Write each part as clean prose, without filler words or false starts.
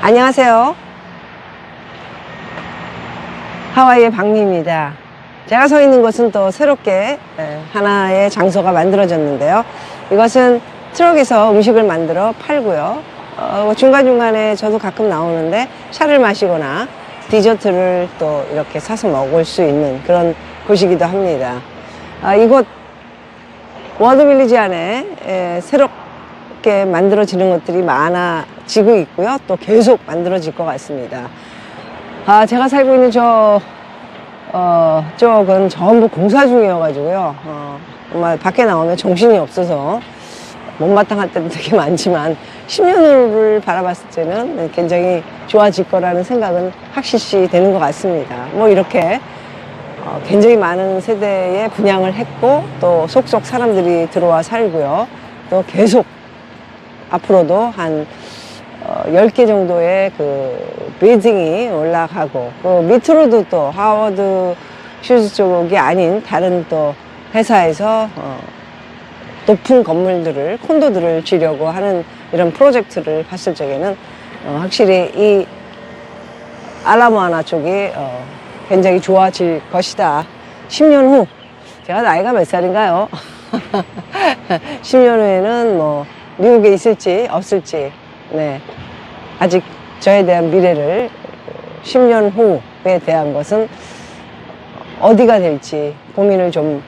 안녕하세요. 하와이의 박미입니다. 제가 서 있는 곳은 또 새롭게 하나의 장소가 만들어졌는데요. 이것은 트럭에서 음식을 만들어 팔고요. 중간중간에 저도 가끔 나오는데 차를 마시거나 디저트를 또 이렇게 사서 먹을 수 있는 그런 곳이기도 합니다. 이곳 워드빌리지 안에 새롭게 만들어지는 것들이 많아지고 있고요. 또 계속 만들어질 것 같습니다. 제가 살고 있는 쪽은 전부 공사 중이어가지고요. 정말 밖에 나오면 정신이 없어서 못마땅할 때도 되게 많지만 10년 후를 바라봤을 때는 굉장히 좋아질 거라는 생각은 확실시 되는 것 같습니다. 뭐 이렇게 굉장히 많은 세대에 분양을 했고 또 속속 사람들이 들어와 살고요. 또 계속 앞으로도 한 10개 정도의 그 빌딩이 올라가고 그 밑으로도 또 하워드 슈즈 쪽이 아닌 다른 또 회사에서 높은 건물들을 콘도들을 지려고 하는 이런 프로젝트를 봤을 적에는 확실히 이 알라모아나 쪽이 굉장히 좋아질 것이다. 10년 후 제가 나이가 몇 살인가요? 10년 후에는 뭐 미국에 있을지 없을지 아직 저에 대한 미래를 10년 후에 대한 것은 어디가 될지 고민을 좀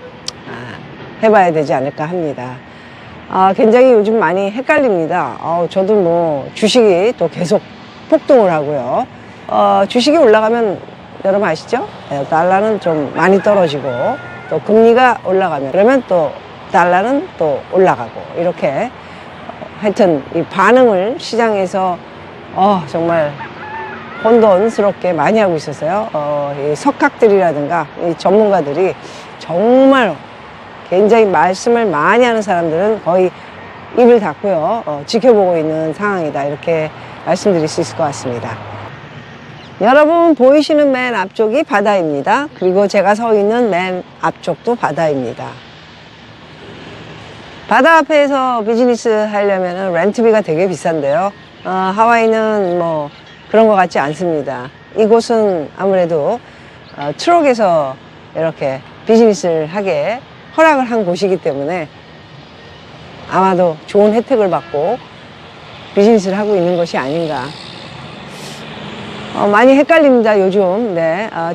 해봐야 되지 않을까 합니다. 굉장히 요즘 많이 헷갈립니다. 저도 뭐 주식이 또 계속 폭등을 하고요. 주식이 올라가면 여러분 아시죠? 달러는 좀 많이 떨어지고 또 금리가 올라가면 그러면 또 달러는 또 올라가고 이렇게 하여튼 이 반응을 시장에서 정말 혼돈스럽게 많이 하고 있었어요. 이 석학들이라든가 이 전문가들이 정말 굉장히 말씀을 많이 하는 사람들은 거의 입을 닫고요. 지켜보고 있는 상황이다. 이렇게 말씀드릴 수 있을 것 같습니다. 여러분 보이시는 맨 앞쪽이 바다입니다. 그리고 제가 서 있는 맨 앞쪽도 바다입니다. 바다 앞에서 비즈니스 하려면 렌트비가 되게 비싼데요. 하와이는 뭐 그런 것 같지 않습니다. 이곳은 아무래도 트럭에서 이렇게 비즈니스를 하게 허락을 한 곳이기 때문에 아마도 좋은 혜택을 받고 비즈니스를 하고 있는 것이 아닌가. 많이 헷갈립니다, 요즘.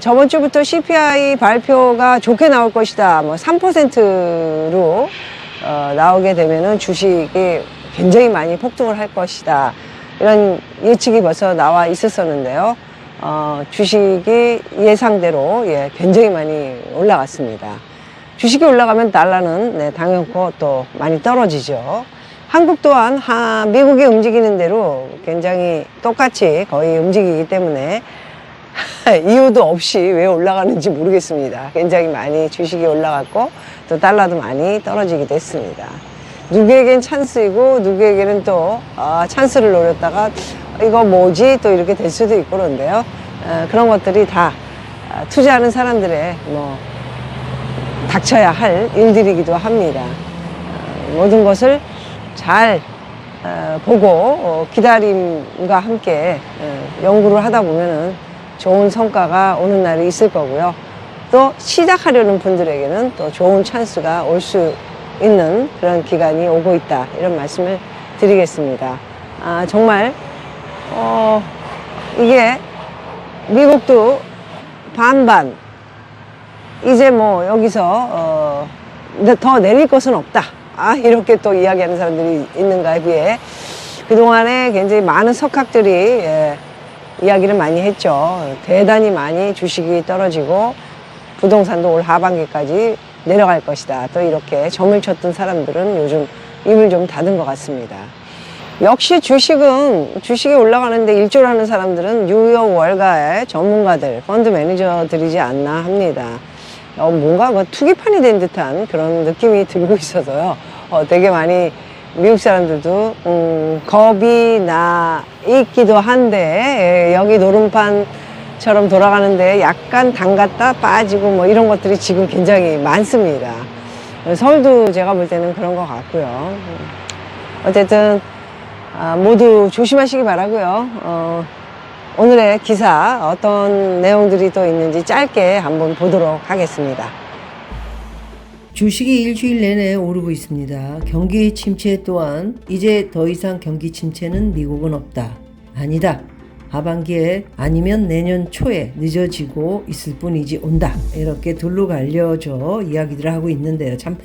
저번 주부터 CPI 발표가 좋게 나올 것이다. 뭐 3%로 나오게 되면은 주식이 굉장히 많이 폭등을 할 것이다. 이런 예측이 벌써 나와 있었었는데요. 주식이 예상대로 굉장히 많이 올라갔습니다. 주식이 올라가면 달러는 당연코 또 많이 떨어지죠. 한국 또한 미국이 움직이는 대로 굉장히 똑같이 거의 움직이기 때문에 이유도 없이 왜 올라가는지 모르겠습니다. 굉장히 많이 주식이 올라갔고 또 달러도 많이 떨어지기도 했습니다. 누구에겐 찬스이고 누구에게는 또 찬스를 노렸다가 이거 뭐지 또 이렇게 될 수도 있고 그런데요. 그런 것들이 다 투자하는 사람들의 뭐 닥쳐야 할 일들이기도 합니다. 모든 것을 잘 보고 기다림과 함께 연구를 하다 보면은 좋은 성과가 오는 날이 있을 거고요. 또 시작하려는 분들에게는 또 좋은 찬스가 올 수 있는 그런 기간이 오고 있다. 이런 말씀을 드리겠습니다. 정말 이게 미국도 반반 이제 뭐 여기서 더 내릴 것은 없다. 이렇게 또 이야기하는 사람들이 있는가에 비해 그동안에 굉장히 많은 석학들이 이야기를 많이 했죠. 대단히 많이 주식이 떨어지고 부동산도 올 하반기까지 내려갈 것이다. 또 이렇게 점을 쳤던 사람들은 요즘 입을 좀 닫은 것 같습니다. 역시 주식이 올라가는데 일조를 하는 사람들은 뉴욕 월가의 전문가들, 펀드 매니저들이지 않나 합니다. 뭔가 투기판이 된 듯한 그런 느낌이 들고 있어서요. 되게 많이 미국 사람들도 겁이 나 있기도 한데 여기 노름판처럼 돌아가는데 약간 담갔다 빠지고 뭐 이런 것들이 지금 굉장히 많습니다. 서울도 제가 볼 때는 그런 것 같고요. 어쨌든 모두 조심하시기 바라고요. 오늘의 기사 어떤 내용들이 또 있는지 짧게 한번 보도록 하겠습니다. 주식이 일주일 내내 오르고 있습니다. 경기 침체 또한 이제 더 이상 경기 침체는 미국은 없다. 아니다. 하반기에 아니면 내년 초에 늦어지고 있을 뿐이지 온다. 이렇게 둘로 갈려져 이야기들을 하고 있는데요. 참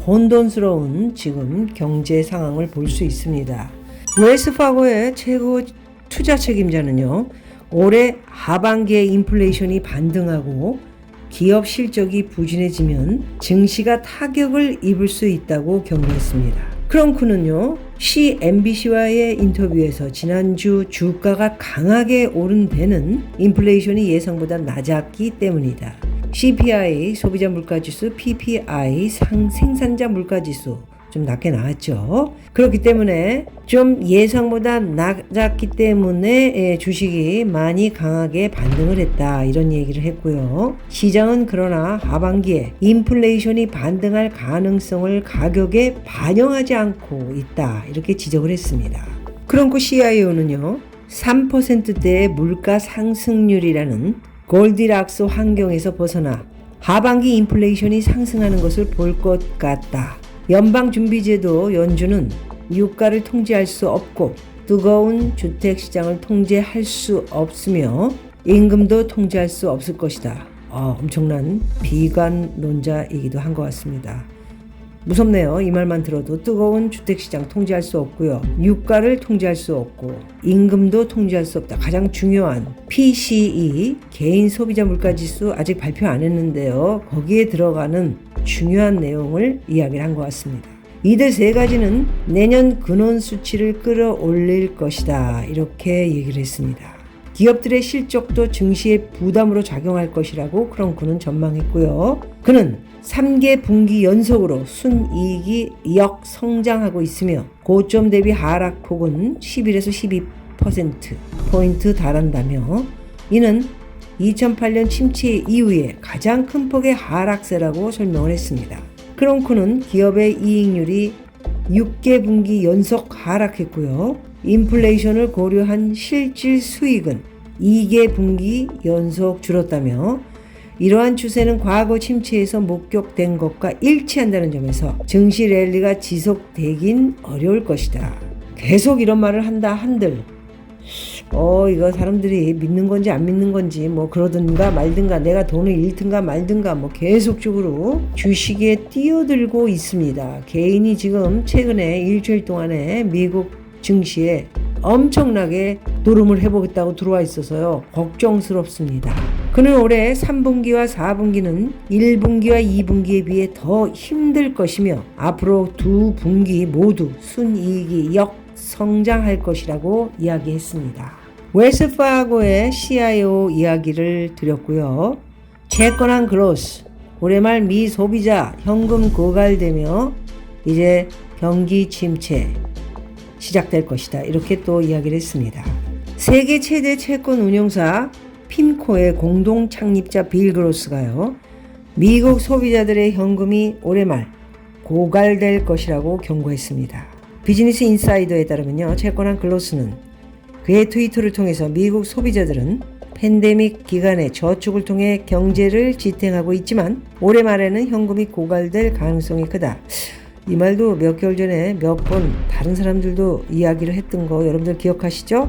혼돈스러운 지금 경제 상황을 볼 수 있습니다. 웰스파고의 최고 투자 책임자는요. 올해 하반기에 인플레이션이 반등하고 기업 실적이 부진해지면 증시가 타격을 입을 수 있다고 경고했습니다. 크롱크는요, CNBC와의 인터뷰에서 지난주 주가가 강하게 오른 데는 인플레이션이 예상보다 낮았기 때문이다. CPI, 소비자 물가지수, PPI, 생산자 물가지수 좀 낮게 나왔죠. 그렇기 때문에 좀 예상보다 낮았기 때문에 주식이 많이 강하게 반등을 했다. 이런 얘기를 했고요. 시장은 그러나 하반기에 인플레이션이 반등할 가능성을 가격에 반영하지 않고 있다. 이렇게 지적을 했습니다. 크롱크 CIO는요. 3%대의 물가 상승률이라는 골디락스 환경에서 벗어나 하반기 인플레이션이 상승하는 것을 볼 것 같다. 연방준비제도 연준은 유가를 통제할 수 없고 뜨거운 주택시장을 통제할 수 없으며 임금도 통제할 수 없을 것이다. 엄청난 비관론자이기도 한 것 같습니다. 무섭네요. 이 말만 들어도 뜨거운 주택시장 통제할 수 없고요. 유가를 통제할 수 없고 임금도 통제할 수 없다. 가장 중요한 PCE 개인 소비자 물가지수 아직 발표 안 했는데요. 거기에 들어가는 중요한 내용을 이야기를 한 것 같습니다. 이들 세 가지는 내년 근원 수치를 끌어올릴 것이다. 이렇게 얘기를 했습니다. 기업들의 실적도 증시의 부담으로 작용할 것이라고 크롱크는 전망했고요. 그는 3개 분기 연속으로 순이익이 역성장하고 있으며 고점 대비 하락폭은 11에서 12%포인트 달한다며 이는 2008년 침체 이후에 가장 큰 폭의 하락세라고 설명을 했습니다. 크롱크는 기업의 이익률이 6개 분기 연속 하락했고요. 인플레이션을 고려한 실질 수익은 2개 분기 연속 줄었다며 이러한 추세는 과거 침체에서 목격된 것과 일치한다는 점에서 증시 랠리가 지속되긴 어려울 것이다. 계속 이런 말을 한다 한들 이거 사람들이 믿는 건지 안 믿는 건지 뭐 그러든가 말든가 내가 돈을 잃든가 말든가 뭐 계속적으로 주식에 뛰어들고 있습니다. 개인이 지금 최근에 일주일 동안에 미국 증시에 엄청나게 노름을 해보겠다고 들어와 있어서요. 걱정스럽습니다. 그는 올해 3분기와 4분기는 1분기와 2분기에 비해 더 힘들 것이며 앞으로 두 분기 모두 순이익이 역성장할 것이라고 이야기했습니다. 웰스파고의 CIO 이야기를 드렸고요. 채권한 그로스, 올해 말 미 소비자 현금 고갈되며 이제 경기 침체 시작될 것이다. 이렇게 또 이야기를 했습니다. 세계 최대 채권 운용사 핀코의 공동 창립자 빌 그로스가요. 미국 소비자들의 현금이 올해 말 고갈될 것이라고 경고했습니다. 비즈니스 인사이더에 따르면요. 채권한 그로스는 그의 트위터를 통해서 미국 소비자들은 팬데믹 기간에 저축을 통해 경제를 지탱하고 있지만 올해 말에는 현금이 고갈될 가능성이 크다. 이 말도 몇 개월 전에 몇 번 다른 사람들도 이야기를 했던 거 여러분들 기억하시죠?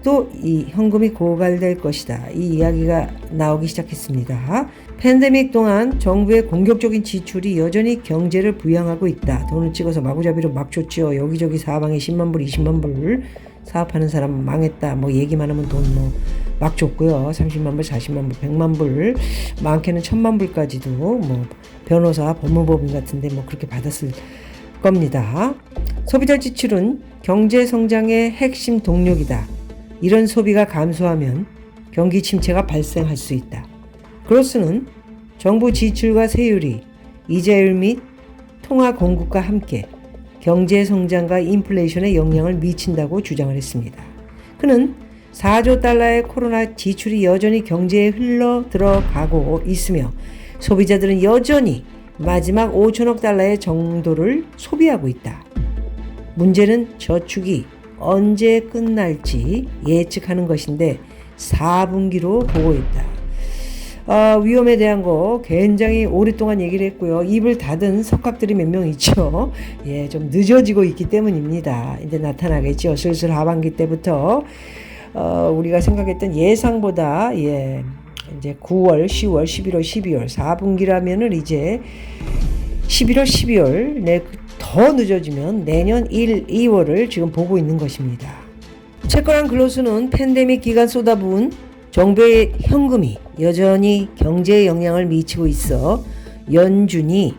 또 이 현금이 고갈될 것이다. 이 이야기가 나오기 시작했습니다. 팬데믹 동안 정부의 공격적인 지출이 여전히 경제를 부양하고 있다. 돈을 찍어서 마구잡이로 막 줬죠. 여기저기 사방에 10만 불, 20만 불 사업하는 사람 망했다. 뭐 얘기만 하면 돈 막 줬고요. 30만 불, 40만 불, 100만 불, 많게는 1000만 불까지도 뭐 변호사, 법무법인 같은데 뭐 그렇게 받았을 겁니다. 소비자 지출은 경제 성장의 핵심 동력이다. 이런 소비가 감소하면 경기 침체가 발생할 수 있다. 그로스는 정부 지출과 세율이 이자율 및 통화 공급과 함께 경제 성장과 인플레이션에 영향을 미친다고 주장을 했습니다. 그는 4조 달러의 코로나 지출이 여전히 경제에 흘러 들어가고 있으며 소비자들은 여전히 마지막 5천억 달러의 정도를 소비하고 있다. 문제는 저축이 언제 끝날지 예측하는 것인데 4분기로 보고 있다. 위험에 대한 거 굉장히 오랫동안 얘기를 했고요. 입을 닫은 석학들이 몇 명 있죠. 예, 좀 늦어지고 있기 때문입니다. 이제 나타나겠죠. 슬슬 하반기 때부터 우리가 생각했던 예상보다 이제 9월, 10월, 11월, 12월 4분기라면은 이제 11월, 12월 더 늦어지면 내년 1, 2월을 지금 보고 있는 것입니다. 채권한 글로스는 팬데믹 기간 쏟아부은 정부의 현금이 여전히 경제에 영향을 미치고 있어 연준이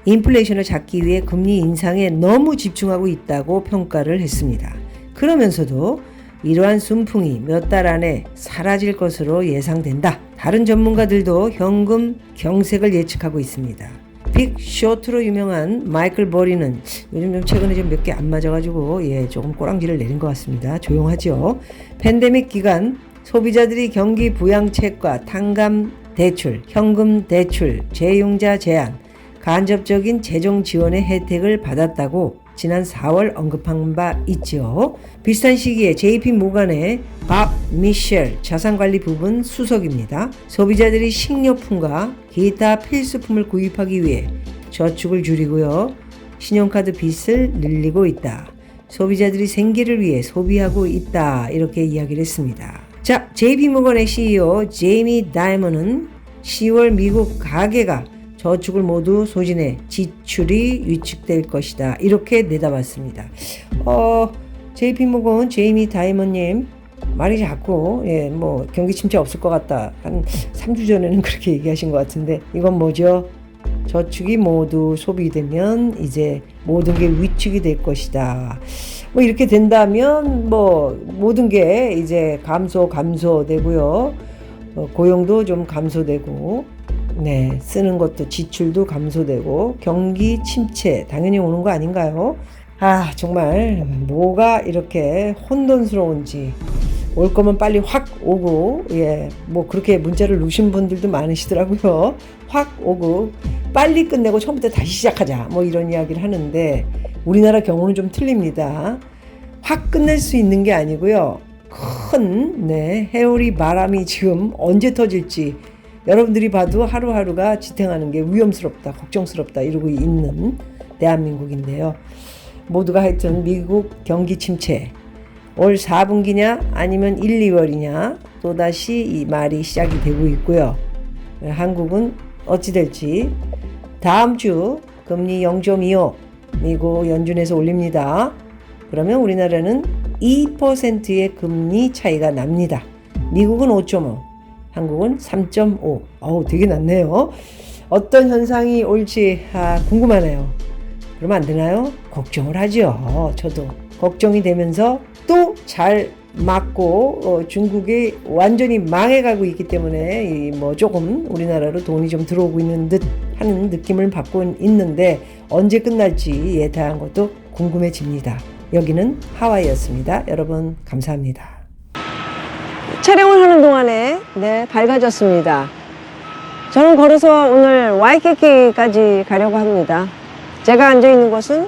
인플레이션을 잡기 위해 금리 인상에 너무 집중하고 있다고 평가를 했습니다. 그러면서도 이러한 순풍이 몇 달 안에 사라질 것으로 예상된다. 다른 전문가들도 현금 경색을 예측하고 있습니다. 빅 쇼트로 유명한 마이클 버리는 요즘 좀 최근에 좀 몇 개 안 맞아가지고 조금 꼬랑지를 내린 것 같습니다. 조용하죠. 팬데믹 기간 소비자들이 경기 부양책과 탕감 대출, 현금 대출, 재융자 제한, 간접적인 재정 지원의 혜택을 받았다고 지난 4월 언급한 바 있죠. 비슷한 시기에 JP 모간의 밥 미셸 자산관리 부분 수석입니다. 소비자들이 식료품과 기타 필수품을 구입하기 위해 저축을 줄이고요. 신용카드 빚을 늘리고 있다. 소비자들이 생계를 위해 소비하고 있다. 이렇게 이야기를 했습니다. 자, JP모건의 CEO 제이미 다이먼은 10월 미국 가계가 저축을 모두 소진해 지출이 위축될 것이다. 이렇게 내다봤습니다. JP모건 제이미 다이먼님 말이 자꾸 경기 침체 없을 것 같다. 한 3주 전에는 그렇게 얘기하신 것 같은데 이건 뭐죠? 저축이 모두 소비되면 이제 모든 게 위축이 될 것이다. 이렇게 된다면 모든 게 이제 감소되고요. 고용도 좀 감소되고, 쓰는 것도 지출도 감소되고, 경기 침체 당연히 오는 거 아닌가요? 정말 뭐가 이렇게 혼돈스러운지. 올 거면 빨리 확 오고, 그렇게 문자를 누신 분들도 많으시더라고요. 확 오고, 빨리 끝내고 처음부터 다시 시작하자. 이런 이야기를 하는데, 우리나라 경우는 좀 틀립니다. 확 끝낼 수 있는 게 아니고요. 큰, 해오리 바람이 지금 언제 터질지, 여러분들이 봐도 하루하루가 지탱하는 게 위험스럽다, 걱정스럽다, 이러고 있는 대한민국인데요. 모두가 하여튼 미국 경기 침체, 올 4분기냐 아니면 1, 2월이냐 또다시 이 말이 시작이 되고 있고요. 한국은 어찌 될지 다음 주 금리 0.25 미국 연준에서 올립니다. 그러면 우리나라는 2%의 금리 차이가 납니다. 미국은 5.5, 한국은 3.5. 되게 낮네요. 어떤 현상이 올지 궁금하네요. 그러면 안 되나요? 걱정을 하죠. 저도 걱정이 되면서 또 잘 맞고 중국이 완전히 망해가고 있기 때문에 조금 우리나라로 돈이 좀 들어오고 있는 듯 하는 느낌을 받고 있는데 언제 끝날지 예타한 것도 궁금해집니다. 여기는 하와이였습니다. 여러분 감사합니다. 촬영을 하는 동안에 밝아졌습니다. 저는 걸어서 오늘 와이키키까지 가려고 합니다. 제가 앉아있는 곳은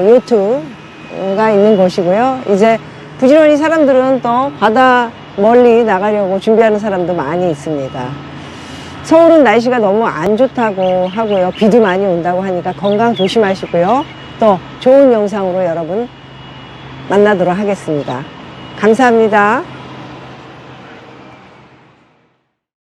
요트가 있는 곳이고요. 이제 부지런히 사람들은 또 바다 멀리 나가려고 준비하는 사람도 많이 있습니다. 서울은 날씨가 너무 안 좋다고 하고요. 비도 많이 온다고 하니까 건강 조심하시고요. 또 좋은 영상으로 여러분 만나도록 하겠습니다. 감사합니다.